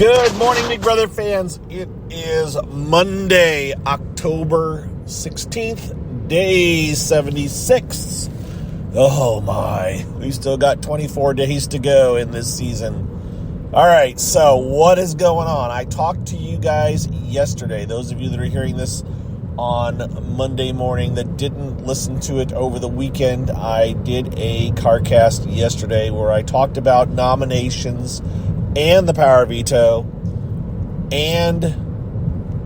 Good morning, Big Brother fans. It is Monday, October 16th, day 76. Oh my, we still got 24 days to go in this season. All right, so what is going on? I talked to you guys yesterday. Those of you that are hearing this on Monday morning that didn't listen to it over the weekend, I did a CarCast yesterday where I talked about nominations and the power veto and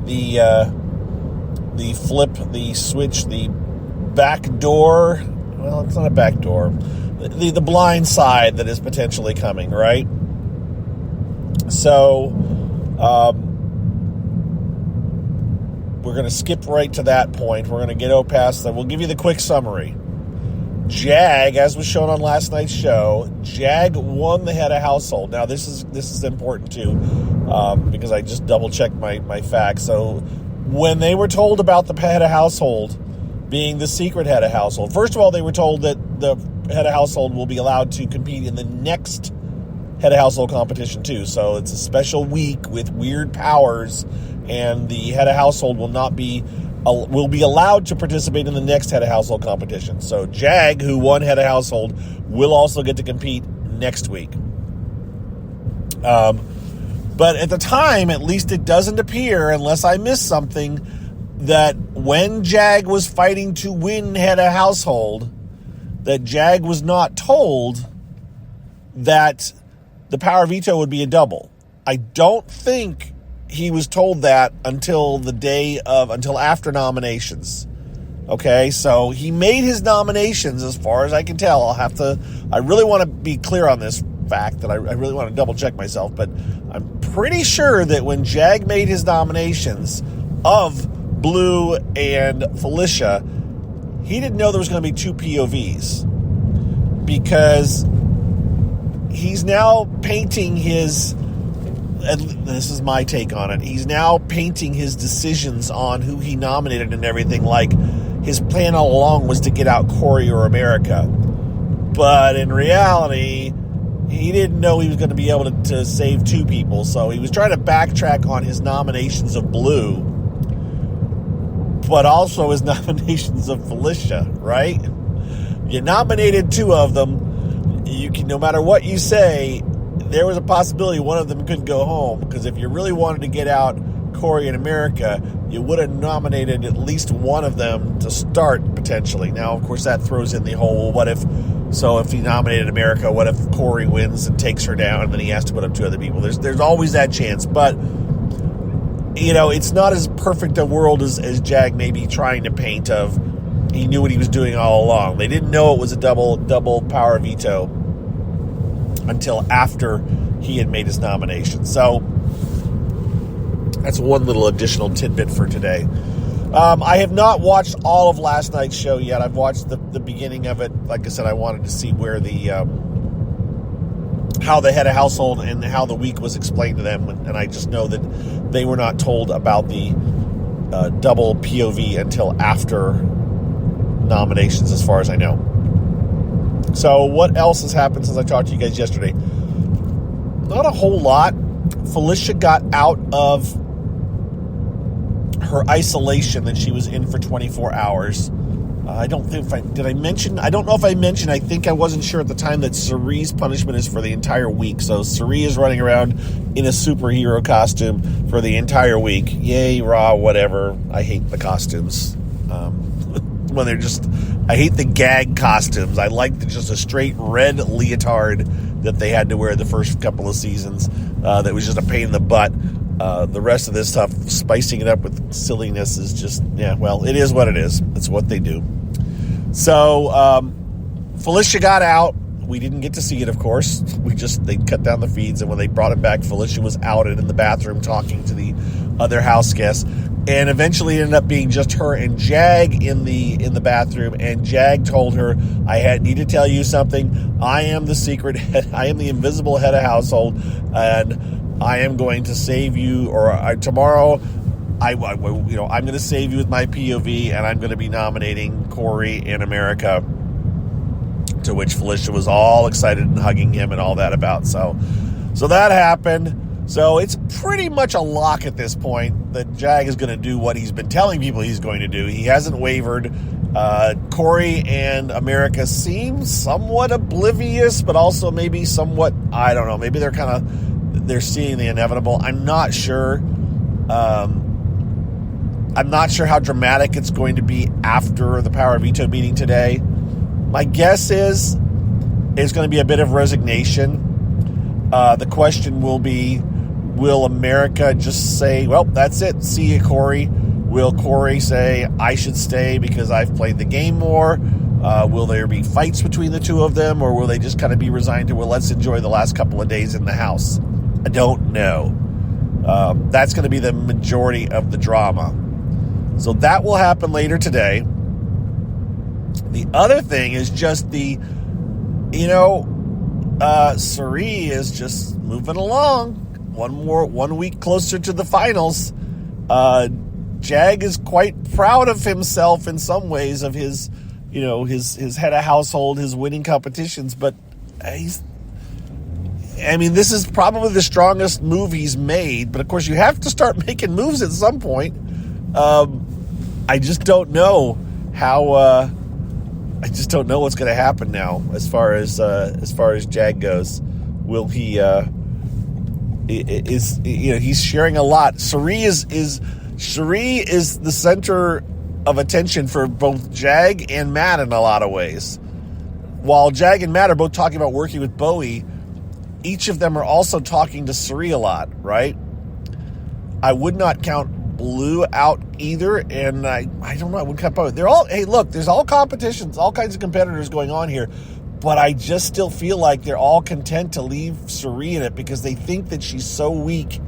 the flip, the switch, the back door. Well, it's not a back door. The blind side that is potentially coming, right? So, we're going to skip right to that point. We're going to get past that. We'll give you the quick summary. Jag, as was shown on last night's show, Jag won the head of household. Now, this is important too, because I just double-checked my facts. So, when they were told about the head of household being the secret head of household, first of all, they were told that the head of household will be allowed to compete in the next head of household competition too. So, it's a special week with weird powers, and the head of household will be allowed to participate in the next head of household competition. So Jag, who won head of household, will also get to compete next week. But at the time, at least it doesn't appear, unless I missed something, that when Jag was fighting to win head of household, that Jag was not told that the power veto would be a double. I don't think he was told that until after nominations. Okay, so he made his nominations, as far as I can tell. I really want to be clear on this fact, that I really want to double check myself, but I'm pretty sure that when Jag made his nominations of Blue and Felicia, he didn't know there was going to be two POVs, because he's now painting his, and this is my take on it, he's now painting his decisions on who he nominated and everything like his plan all along was to get out Corey or America. But in reality, he didn't know he was going to be able to save two people, so he was trying to backtrack on his nominations of Blue, but also his nominations of Felicia, right? You nominated two of them. You can, no matter what you say, there was a possibility one of them couldn't go home, because if you really wanted to get out Corey and America, you would have nominated at least one of them to start, potentially. Now, of course, that throws in the whole, well, if he nominated America, what if Corey wins and takes her down, and then he has to put up two other people? There's always that chance, but, you know, it's not as perfect a world as Jag may be trying to paint of. He knew what he was doing all along. They didn't know it was a double power veto until after he had made his nomination. So that's one little additional tidbit for today. I have not watched all of last night's show yet. I've watched the beginning of it. Like I said, I wanted to see where how the head of household and how the week was explained to them, and I just know that they were not told about the double POV until after nominations, as far as I know. So what else has happened since I talked to you guys yesterday? Not a whole lot. Felicia got out of her isolation that she was in for 24 hours. I don't know if I mentioned, I think I wasn't sure at the time that Cerie's punishment is for the entire week. So Cerie is running around in a superhero costume for the entire week. Yay, rah, whatever. I hate the costumes. When they're just, I hate the gag costumes. I like just a straight red leotard that they had to wear the first couple of seasons. That was just a pain in the butt. The rest of this stuff, spicing it up with silliness, is just, yeah, well, it is what it is. It's what they do. So, Felicia got out. We didn't get to see it, of course. They cut down the feeds, and when they brought it back, Felicia was outed in the bathroom talking to the other house guests. And eventually it ended up being just her and Jag in the bathroom, and Jag told her, I need to tell you something. I am the secret head, I am the invisible head of household, and I am going to save you, tomorrow I'm going to save you with my POV, and I'm going to be nominating Corey and America. To which Felicia was all excited and hugging him and all that about. So that happened. So it's pretty much a lock at this point that Jag is going to do what he's been telling people he's going to do. He hasn't wavered. Corey and America seem somewhat oblivious, but also maybe somewhat, I don't know, maybe they're seeing the inevitable. I'm not sure. I'm not sure how dramatic it's going to be after the power veto meeting today. My guess is it's going to be a bit of resignation. The question will be, will America just say, well, that's it, see you, Corey? Will Corey say, I should stay because I've played the game more? Will there be fights between the two of them? Or will they just kind of be resigned to, well, let's enjoy the last couple of days in the house? I don't know. That's going to be the majority of the drama. So that will happen later today. The other thing is just Suri is just moving along. 1 week closer to the finals. Jag is quite proud of himself in some ways, of his head of household, his winning competitions, but this is probably the strongest move he's made, but of course you have to start making moves at some point. I just don't know how, I just don't know what's going to happen now as far as Jag goes. Will he, he's sharing a lot. Suri is the center of attention for both Jag and Matt in a lot of ways. While Jag and Matt are both talking about working with Bowie, each of them are also talking to Suri a lot, right? I would not count Blue out either, and I don't know, I wouldn't count Bowie. There's all competitions, all kinds of competitors going on here, but I just still feel like they're all content to leave Suri in it because they think that she's so weak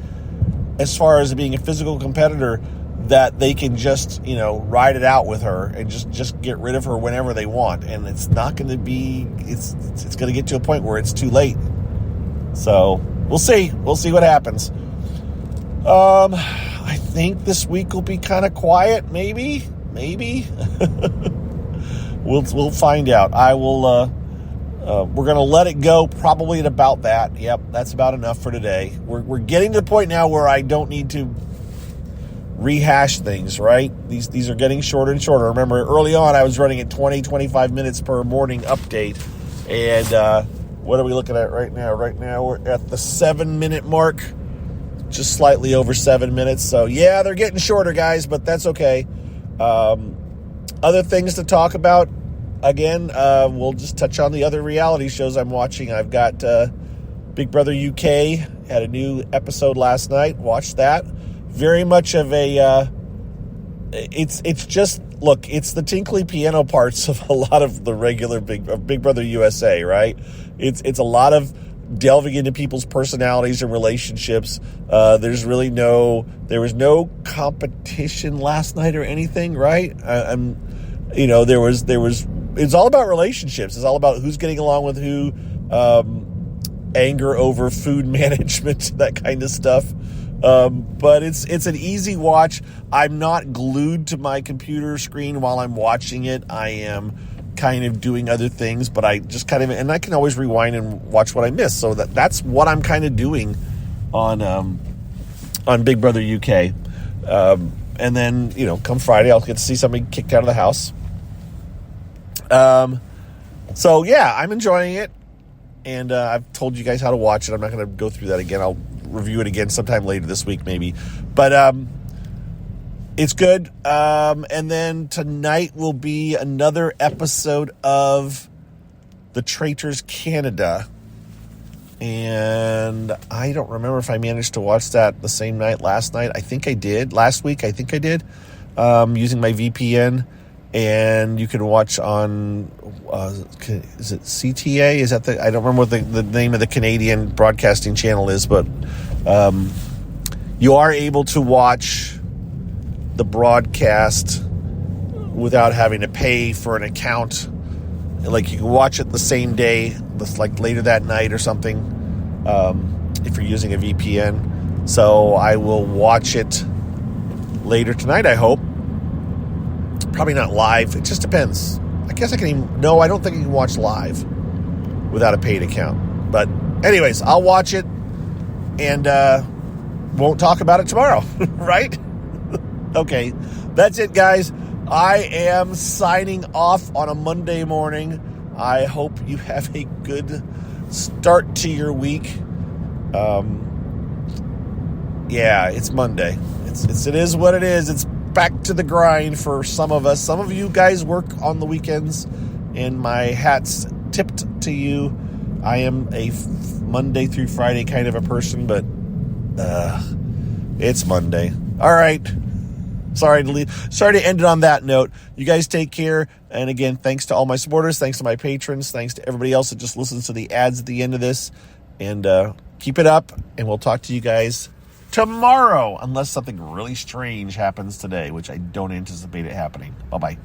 as far as being a physical competitor that they can just, ride it out with her and just get rid of her whenever they want. And it's not going to be, it's going to get to a point where it's too late. So we'll see. We'll see what happens. I think this week will be kind of quiet. Maybe. We'll find out. I will, we're going to let it go probably at about that. Yep, that's about enough for today. We're getting to the point now where I don't need to rehash things, right? These are getting shorter and shorter. Remember, early on, I was running at 20, 25 minutes per morning update. And what are we looking at right now? Right now, we're at the 7-minute mark, just slightly over 7 minutes. So, yeah, they're getting shorter, guys, but that's okay. Other things to talk about. Again, we'll just touch on the other reality shows I'm watching. I've got Big Brother UK, had a new episode last night. Watched that. Very much of a, it's just, look, it's the tinkly piano parts of a lot of the regular Big Brother USA, right? It's a lot of delving into people's personalities and relationships. There was no competition last night or anything, right? It's all about relationships. It's all about who's getting along with who, anger over food management, that kind of stuff. But it's an easy watch. I'm not glued to my computer screen while I'm watching it. I am kind of doing other things, but I just kind of, and I can always rewind and watch what I miss. So that's what I'm kind of doing on Big Brother UK. And then, come Friday, I'll get to see somebody kicked out of the house. So yeah, I'm enjoying it. And I've told you guys how to watch it. I'm not going to go through that again. I'll review it again sometime later this week, maybe. But it's good. And then tonight will be another episode of The Traitors Canada. And I don't remember if I managed to watch that the same night last night. I think I did. Last week, I think I did. Using my VPN. And you can watch on, is it CTA? Is that I don't remember what the name of the Canadian broadcasting channel is, but you are able to watch the broadcast without having to pay for an account. Like, you can watch it the same day, like later that night or something, if you're using a VPN. So I will watch it later tonight, I hope. Probably not live. It just depends. I guess I can even... No, I don't think you can watch live without a paid account. But anyways, I'll watch it. and won't talk about it tomorrow, right? Okay, that's it, guys. I am signing off on a Monday morning. I hope you have a good start to your week. Yeah, it's Monday. It is what it is. It's back to the grind for some of us. Some of you guys work on the weekends, and my hat's tipped to you. I am a Monday through Friday kind of a person, but it's Monday. All right. Sorry to end it on that note. You guys take care. And again, thanks to all my supporters. Thanks to my patrons. Thanks to everybody else that just listens to the ads at the end of this. And keep it up. And we'll talk to you guys tomorrow, unless something really strange happens today, which I don't anticipate it happening. Bye-bye.